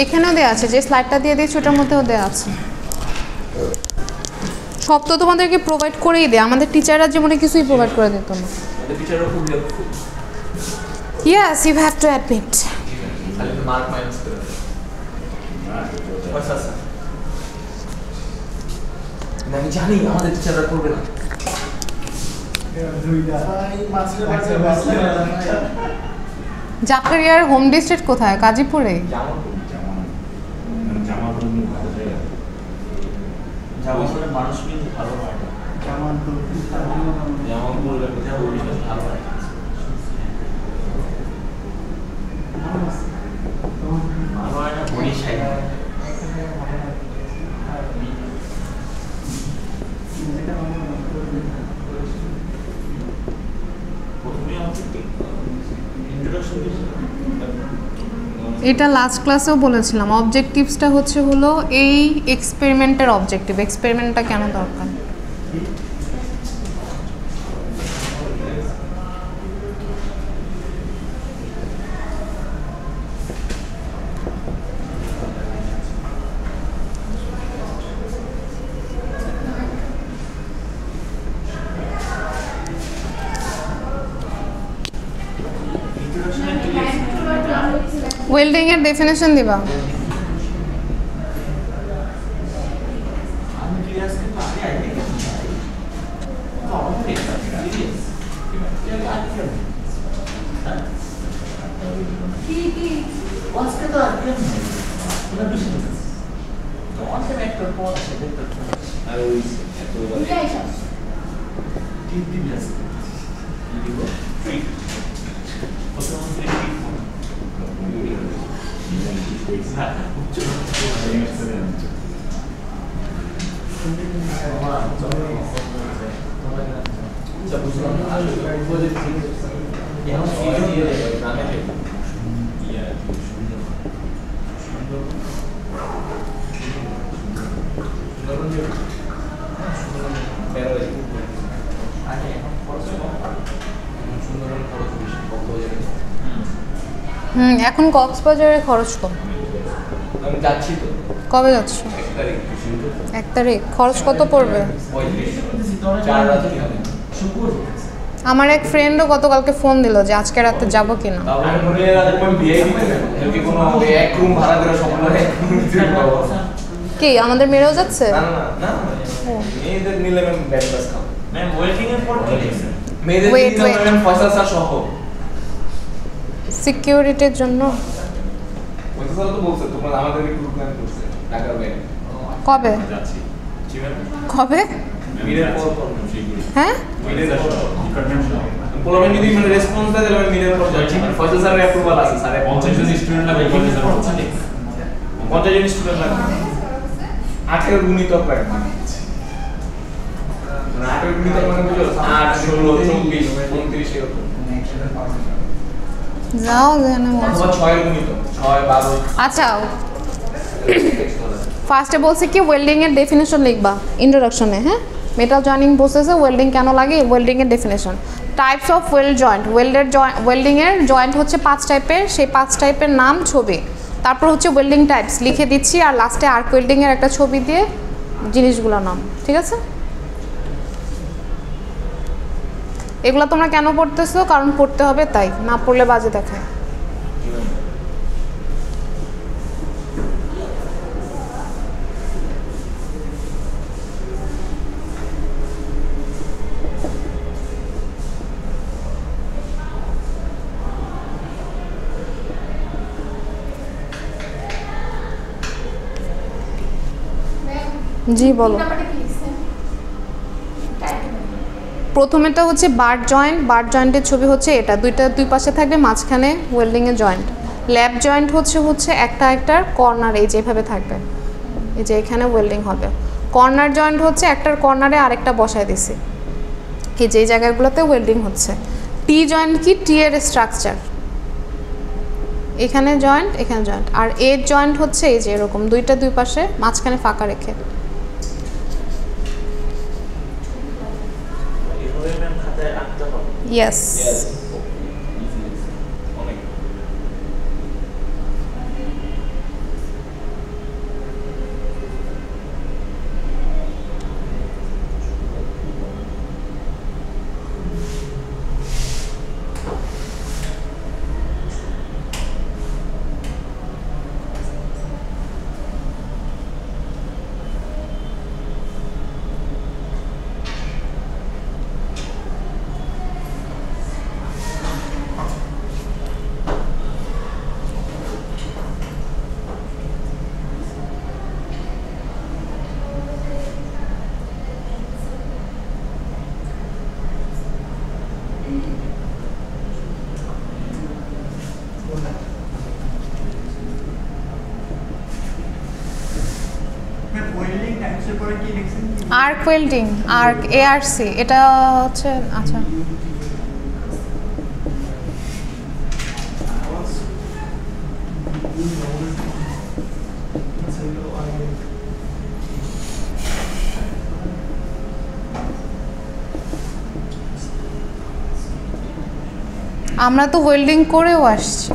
এখানেও দেওয়া আছে, যে স্লাইডটা দিয়ে দিয়েছি ওটার মধ্যেও দেওয়া আছে। সব তো তোমাদেরকে প্রোভাইড করেই দেয়, আমাদের টিচাররা জীবনে কিছুই প্রোভাইড করে দিত না। আমাদের টিচাররা খুব helpful. Yes, you have to admit. খালি মার্ক মাইনাস করে দেয়। আচ্ছা আমি জানি আমাদের টিচাররা করবে না। জাকারিয়ার হোম ডিস্ট্রিক্ট কোথায়? গাজীপুরে? জামালপুরের মানুষ কিন্তু ভালো হয় না। জামালপুরের পরিবেশ ভালো হয় না। ভালো হয় না বরিশাল। এটা লাস্ট ক্লাসেও বলেছিলাম, অবজেক্টিভসটা হলো এই এক্সপেরিমেন্টের অবজেক্টিভ। এক্সপেরিমেন্টটা কেন দরকার? ওয়েল্ডিং এর ডেফিনেশন দিবা? এখন কক্সবাজারে খরচ কম। আমি যাচ্ছি তো। কবে যাচ্ছ? 1 তারিখ। খরচ কত পড়বে? 4 আমার এক ফ্রেন্ডও গতকালকে ফোন দিল যে আজকে রাতে যাব কিনা। কি আমাদের মেয়েরাও যাচ্ছে? সিকিউরিটির জন্য। কবে? কবে? হ্যাঁ যাও। আচ্ছা ফার্স্টে বলছি কি ওয়েল্ডিং এর ডেফিনেশন লিখবা ইন্ট্রোডাকশনে। হ্যাঁ, মেটাল জয়েনিং প্রসেসে ওয়েল্ডিং কেন লাগে, ওয়েল্ডিং এর definition. Types of weld joint. Welding এর জয়েন্ট হচ্ছে 5 টাইপের, সেই 5 টাইপের নাম, ছবি, তারপর হচ্ছে ওয়েল্ডিং টাইপস লিখে দিচ্ছি, আর লাস্টে আর্ক ওয়েল্ডিং এর একটা ছবি দিয়ে জিনিসগুলোর নাম। ঠিক আছে, এগুলো তোমরা কেন পড়তেছো? কারণ পড়তে হবে, তাই না পড়লে বাজে দেখায়। জি বলো। প্রথমেটা হচ্ছে বার জয়েন্ট। বার জয়েন্টের ছবি হচ্ছে এটা, দুই পাশে থাকবে, মাঝখানে ওয়েল্ডিংয়ের জয়েন্ট। ল্যাব জয়েন্ট হচ্ছে একটার কর্নার এই যেভাবে থাকবে, এই যে এখানে ওয়েল্ডিং হবে। কর্নার জয়েন্ট হচ্ছে একটার কর্নারে আরেকটা বসায় দিছি, এই যে এই জায়গাগুলোতে ওয়েল্ডিং হচ্ছে। টি জয়েন্ট কি? টি এর স্ট্রাকচার, এখানে জয়েন্ট, এখানে জয়েন্ট। আর এর জয়েন্ট হচ্ছে এই যে এরকম দুই পাশে, মাঝখানে ফাঁকা রেখে। Yes, arc welding, arc ARC, এটা হচ্ছে আচ্ছা আমরা তো ওয়েল্ডিং করেও আসছি,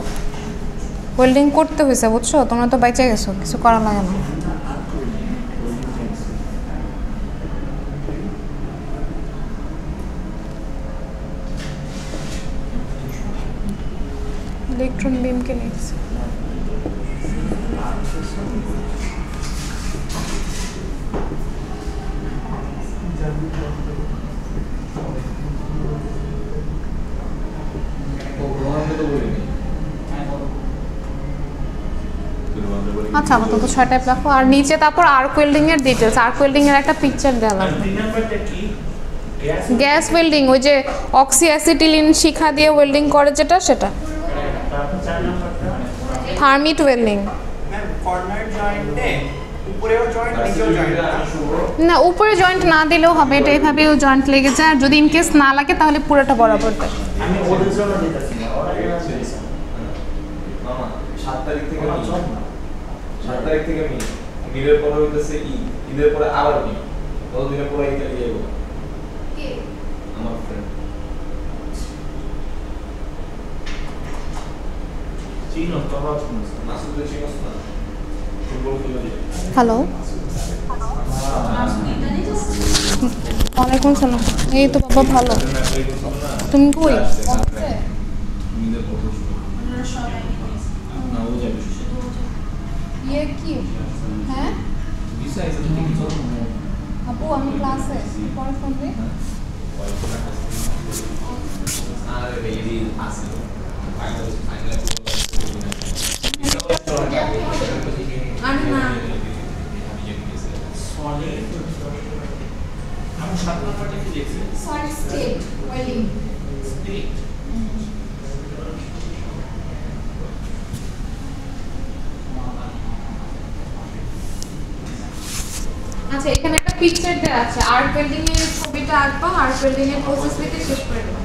ওয়েল্ডিং করতে হয়েছে বুঝছো, তোমরা তো বাইচে গেছো, কিছু করা লাগে না। ইলেকট্রন বিমকে লিখছি। আচ্ছা আপাতত 6 টাইপ রাখো, আর নিচে তারপর আর্ক ওয়েল্ডিং এর ডিটেলস, আর্ক ওয়েল্ডিং এর একটা পিকচার দিলাম। গ্যাস ওয়েল্ডিং, ওই যে অক্সি অ্যাসিটিলিন শিখা দিয়ে ওয়েল্ডিং করে যেটা, সেটা। থার্মিট ওয়েল্ডিং, না উপরে জয়েন্ট না দিলেও হবে, এটা এইভাবেও জয়েন্ট লেগে যায়, আর যদি ইনকেস না লাগে তাহলে পুরোটা বরাবর দেয়। আমি ওদের জন্য দিতেছি না, ওরা 7 তারিখ থেকে 7 তারিখ থেকে মিলের পরে হইতেছে ঈদের পরে আবার দিনের পরে ইতালি যাইব। কে? আমার ফ্রেন্ড চিনো তো, মাসুদ চিনোস না? ফুটবল খেলে। হ্যালো, ওয়ালাইকুম সালাম। এই তো বাবা ভালো, তুমি কই? ইয়ে কি? হ্যাঁ আপু আমি ক্লাসে, পরে ফোন দিই। আমি না আমি 7 নম্বরটা কি দেখছি? Solid state welding. আচ্ছা এখানে একটা পিকচার দেওয়া আছে, আর্ক ওয়েল্ডিং এর ছবিটা আঁকবা, আর্ক ওয়েল্ডিং এর প্রসেস লিখে শেষ করে দেবা।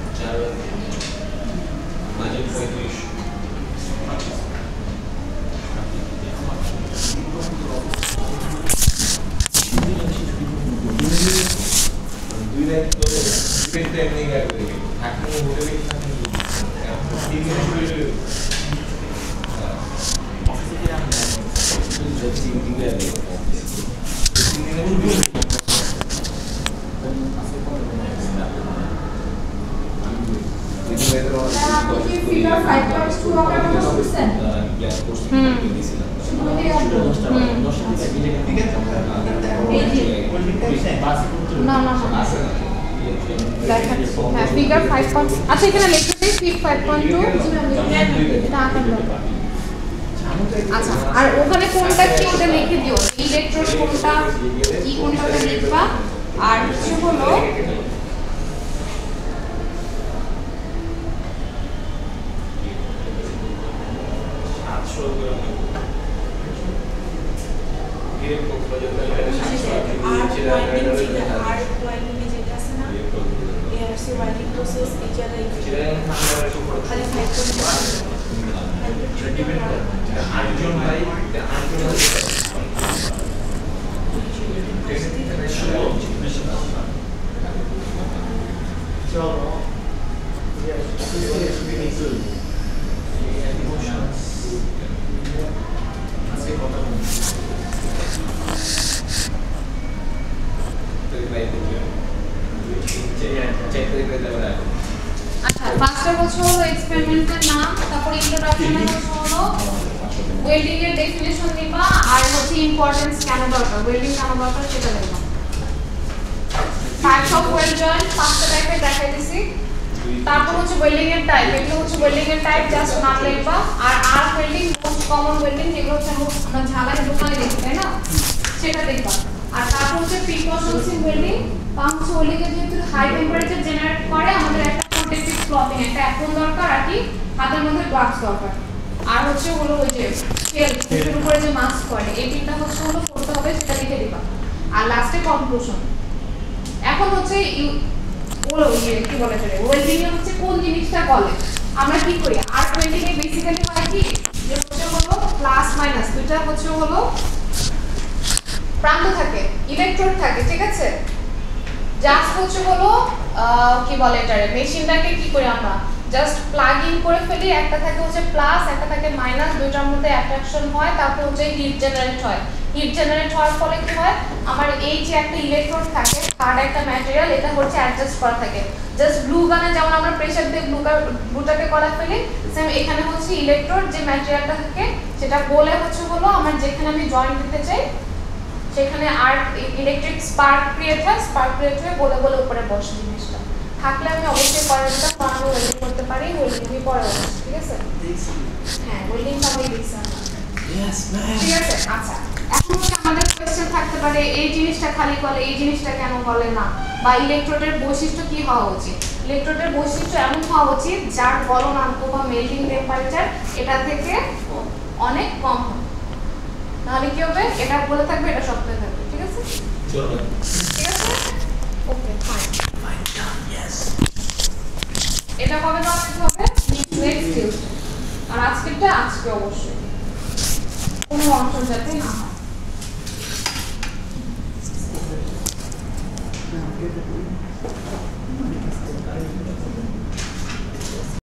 না না হ্যাঁ ফিগার 5. আচ্ছা এখানে লিখে দিই ফিগ 5.2 এটা আঁকার দরকার। আচ্ছা আর ওখানে কোনটা কি ওটা লিখে দিও, ইলেকট্রোড কোনটা কি কোনটা লিখবা। আর হচ্ছে হলো আচ্ছা ফার্স্টে হচ্ছে হলো এক্সপেরিমেন্টের নাম, তারপর ইন্ট্রোডাকশনে হচ্ছে হলো ওয়েল্ডিং এর ডেফিনিশন দিবা, আর হচ্ছে ইম্পর্টেন্স কেন দরকার, ওয়েল্ডিং কেন দরকার সেটা লিখবা। টাইপস অফ ওয়েল্ড জয়েন্ট পাঁচটা টাইপের দেখাই দিছি। তারপর হচ্ছে ওয়েল্ডিং এর টাইপ, এগুলো হচ্ছে ওয়েল্ডিং এর টাইপ, জাস্ট নাম লিখবা। আর arc welding most common welding, যেগুলো হচ্ছে আমরা ঝালাই দোকানে দেখি তাই না, সেটা দেখবা। আর তারপর হচ্ছে precautions in welding, pump welding এর যেহেতু হাই টেম্পারেচার জেনারেট করে, আমাদের একটা প্রোটেক্টিভ ক্লথিং, একটা অ্যাপ্রন দরকার, আর কি হাতের মধ্যে গ্লাভস দরকার। আর হচ্ছে হলো ওই যে স্কেল, এর উপরে যে মাস্ক করে, এই তিনটা হচ্ছে হলো করতে হবে, সেটা লিখে দিবা। আর লাস্টে কনক্লুশন। এখন হচ্ছে কি বলে এটা ওয়েল্ডিং এ হচ্ছে কোন জিনিসটা বলে আমরা কি করি আর্ক ওয়েল্ডিং এ বেসিক্যালি হয় কি যে হচ্ছে হলো প্লাস মাইনাস দুইটা হচ্ছে হলো প্রান্ত থাকে ইলেকট্রোড থাকে ঠিক আছে জাস্ট হচ্ছে হলো কি বলে এটা মেশিনটাকে কি করি আমরা জাস্ট প্লাগ ইন করে ফেলি একটা থাকে হচ্ছে প্লাস একটা থাকে মাইনাস দুইটার মধ্যে অ্যাট্রাকশন হয় তারপর হচ্ছে হিট জেনারেট হয় হিট জেনারেট হওয়ার ফলে কি হয় আমার এই যে একটা ইলেকট্রোড থাকে তার একটা ম্যাটেরিয়াল এটা হচ্ছে অ্যাডজাস্ট করা থাকে জাস্ট গ্লু গানে যেমন আমরা প্রেসার দিয়ে গ্লুটাকে করা ফেলি সেম এখানে হচ্ছে ইলেকট্রোড যে ম্যাটেরিয়ালটা থাকে সেটা বলে হচ্ছে হলো আমার যেখানে আমি জয়েন্ট দিতে চাই সেখানে আর ইলেকট্রিক স্পার্ক ক্রিয়েট হয় স্পার্ক ক্রিয়েট হয়ে বলে বলে উপরে বসে জিনিসটা থাকলে আমি অবশ্যই কয়েলটা বানানো ওয়েল্ডিং করতে পারি ওয়েল্ডিং এর পরে ঠিক আছে হ্যাঁ ওয়েল্ডিং সবাই দেখছেন यस ম্যাম ঠিক আছে আচ্ছা এখন হচ্ছে আমাদের কোশ্চেন থাকতে পারে এই জিনিসটা খালি বলে এই জিনিসটা কেন বলে না বা ইলেকট্রোডের বৈশিষ্ট্য কি হওয়া উচিত ইলেকট্রোডের বৈশিষ্ট্য এমন হওয়া উচিত যার গলনাঙ্ক বা মেল্টিং টেম্পারেচার এটা থেকে অনেক কম হবে নাহলে কি হবে এটা বলে থাকবে এটা শক্ত হয়ে থাকবে ঠিক আছে চলো ঠিক আছে ওকে ফাইন ফাইন ডান यस এটা কবে দেওয়া হবে নেক্সট টিউসডে আর আজকেরটা আজকে অবশ্যই কোনো অংশ যাতে না হয়